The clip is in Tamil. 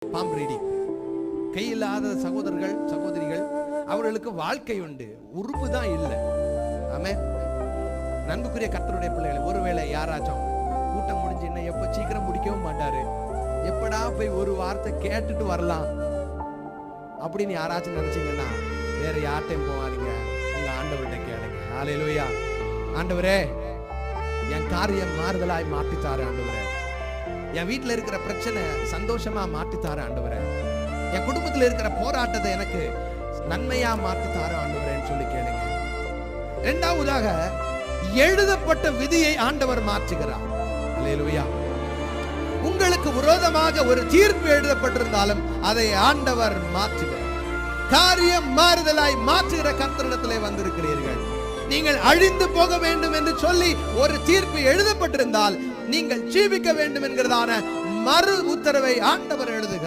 Bomb reading. கையில்லாத சகோதரர்கள் சகோதரிகள் அவர்களுக்கு வாழ்க்கை உண்டு, உறுப்பு தான் இல்லை. ஆமென். நண்புக்குரிய கர்த்தருடைய பிள்ளைகள், ஒருவேளை யாராச்சும் கூட்டம் முடிஞ்சு என்ன எப்ப சீக்கிரம் முடிக்கவும் மாட்டாரு, எப்படா போய் ஒரு வார்த்தை கேட்டுட்டு வரலாம் அப்படின்னு யாராச்சும் நினைச்சீங்கன்னா வேற யார்ட்டையும் போகாதீங்க, உங்க ஆண்டவர்கிட்ட கேளுங்க. ஹல்லேலூயா. ஆண்டவரே, என் காரியம் மாறுதலாய் மாற்றித்தாரு ஆண்டவரே. என் வீட்டுல இருக்கிற பிரச்சனை சந்தோஷமா மாற்றித்தாரு ஆண்டவரே. என் குடும்பத்துல இருக்கிற போராட்டத்தை எனக்கு நன்மையா மாற்றித்தாரு ஆண்டவரேன்னு சொல்லி கேளுங்க. இரண்டாவதாக, எழுதப்பட்ட விதியை ஆண்டவர் மாற்றுகிறார். அல்லேலூயா. உங்களுக்கு விரோதமாக ஒரு தீர்ப்பு எழுதப்பட்டிருந்தாலும் அதை ஆண்டவர் மாற்றுகிறார். காரியம் மாறுதலாய் மாற்றுகிற கர்த்தரிடத்திலே வந்திருக்கிறீர்கள். நீங்கள் அழிந்து போக வேண்டும் என்று சொல்லி ஒரு தீர்ப்பு எழுதப்பட்டிருந்தால் நீங்கள் ஜீவிக்க வேண்டும் என்கிறதான மறு உத்தரவை ஆண்டவர் எழுதுகிறார்.